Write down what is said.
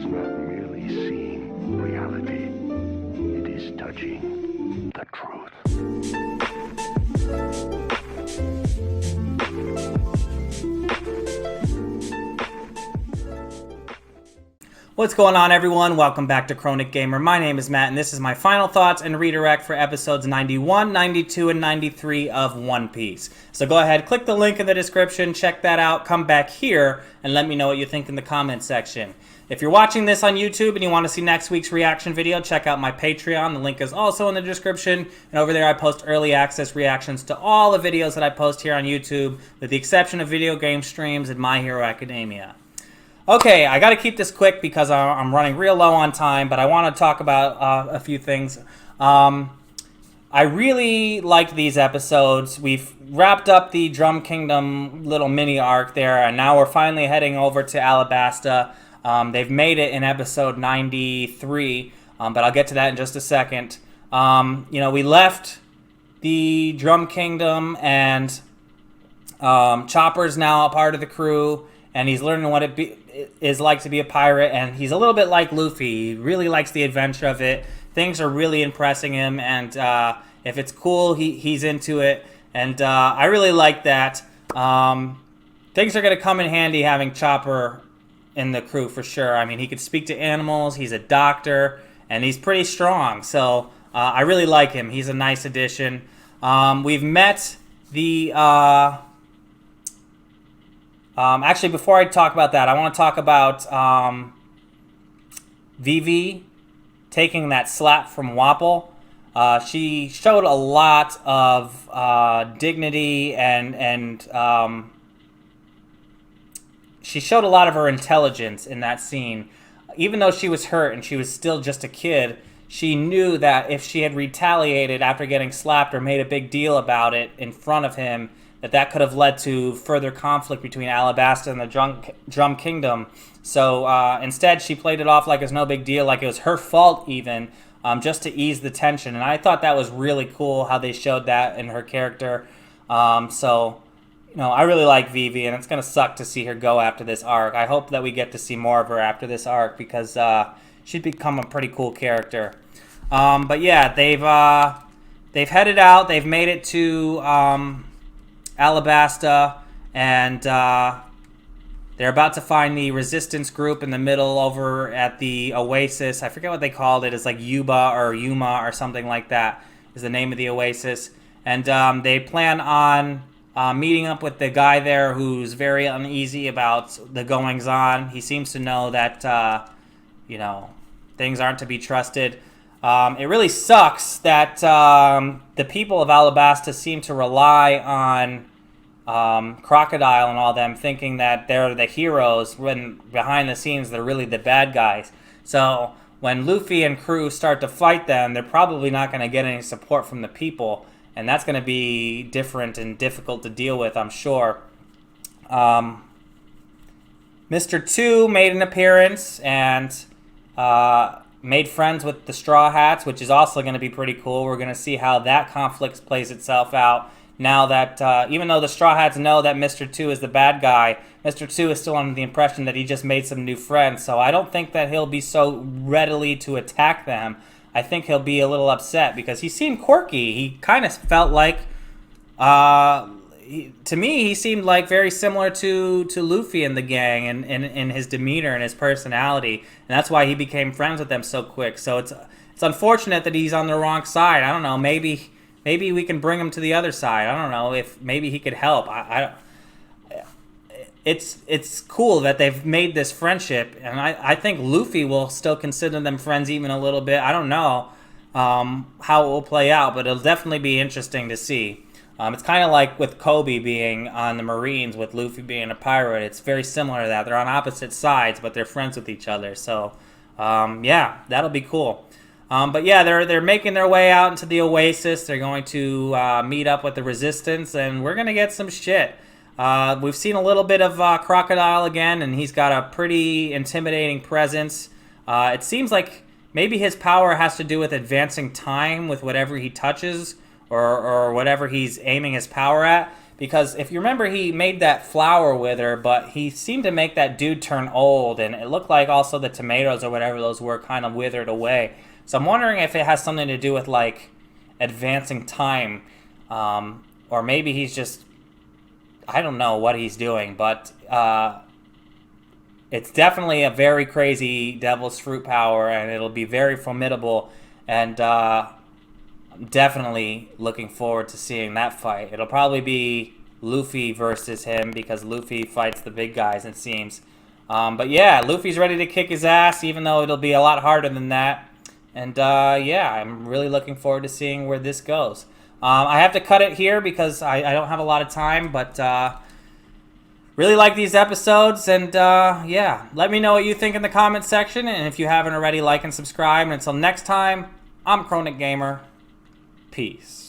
not merely seeing reality, it is touching the truth. What's going on, everyone? Welcome back to Chronic Gamer. My name is Matt, and this is my final thoughts and redirect for episodes 91, 92, and 93 of One Piece. So go ahead, click the link in the description, check that out, come back here, and let me know what you think in the comment section. If you're watching this on YouTube and you want to see next week's reaction video, check out my Patreon. The link is also in the description. And over there, I post early access reactions to all the videos that I post here on YouTube, with the exception of video game streams and My Hero Academia. Okay, I got to keep this quick because I'm running real low on time, but I want to talk about a few things. I really liked these episodes. We've wrapped up the Drum Kingdom little mini arc there, and now we're finally heading over to Alabasta. They've made it in episode 93, but I'll get to that in just a second. We left the Drum Kingdom, and Chopper's now a part of the crew, and he's learning what it is like to be a pirate, and he's a little bit like Luffy. He really likes the adventure of it. Things are really impressing him, and if it's cool, he's into it, and I really like that. Things are going to come in handy having Chopper in the crew for sure. I mean, he could speak to animals, he's a doctor, and he's pretty strong, so I really like him. He's a nice addition. We've met the... actually, before I talk about that, I want to talk about Vivi taking that slap from Wapol. She showed a lot of dignity and she showed a lot of her intelligence in that scene. Even though she was hurt and she was still just a kid, she knew that if she had retaliated after getting slapped or made a big deal about it in front of him, that could have led to further conflict between Alabasta and the Drum Kingdom. So instead, she played it off like it was no big deal, like it was her fault even, just to ease the tension. And I thought that was really cool how they showed that in her character. I really like Vivi, and it's going to suck to see her go after this arc. I hope that we get to see more of her after this arc, because she'd become a pretty cool character. But yeah, they've headed out. They've made it to... Alabasta, and they're about to find the resistance group in the middle over at the Oasis. I forget what they called it. It's like Yuba or Yuma or something like that is the name of the Oasis. And they plan on meeting up with the guy there who's very uneasy about the goings-on. He seems to know that, things aren't to be trusted. It really sucks that the people of Alabasta seem to rely on Crocodile and all them, thinking that they're the heroes, when behind the scenes they're really the bad guys. So when Luffy and crew start to fight them, they're probably not going to get any support from the people, and that's going to be different and difficult to deal with, I'm sure. Mr. 2 made an appearance and... made friends with the Straw Hats, which is also going to be pretty cool. We're going to see how that conflict plays itself out. Now that, even though the Straw Hats know that Mr. 2 is the bad guy, Mr. 2 is still under the impression that he just made some new friends. So I don't think that he'll be so readily to attack them. I think he'll be a little upset because he seemed quirky. He kind of felt like... to me, he seemed like very similar to Luffy and the gang in his demeanor and his personality, and that's why he became friends with them so quick. So it's unfortunate that he's on the wrong side. I don't know. Maybe we can bring him to the other side. I don't know if maybe he could help. It's cool that they've made this friendship, and I think Luffy will still consider them friends even a little bit. I don't know how it will play out, but it'll definitely be interesting to see. It's kind of like with Kobe being on the Marines, with Luffy being a pirate. It's very similar to that. They're on opposite sides, but they're friends with each other. So, yeah, that'll be cool. But yeah, they're making their way out into the Oasis. They're going to meet up with the Resistance, and we're going to get some shit. We've seen a little bit of Crocodile again, and he's got a pretty intimidating presence. It seems like maybe his power has to do with advancing time with whatever he touches, or whatever he's aiming his power at, because if you remember, he made that flower wither, but he seemed to make that dude turn old, and it looked like also the tomatoes or whatever those were kind of withered away. So I'm wondering if it has something to do with like advancing time, or maybe he's just, I don't know what he's doing, but it's definitely a very crazy Devil's Fruit power, and it'll be very formidable, and I'm definitely looking forward to seeing that fight. It'll probably be Luffy versus him, because Luffy fights the big guys, it seems. But yeah, Luffy's ready to kick his ass, even though it'll be a lot harder than that. And yeah, I'm really looking forward to seeing where this goes. I have to cut it here because I don't have a lot of time, but really like these episodes, and yeah, let me know what you think in the comments section, and if you haven't already, like and subscribe. And until next time, I'm Chronic Gamer. Peace.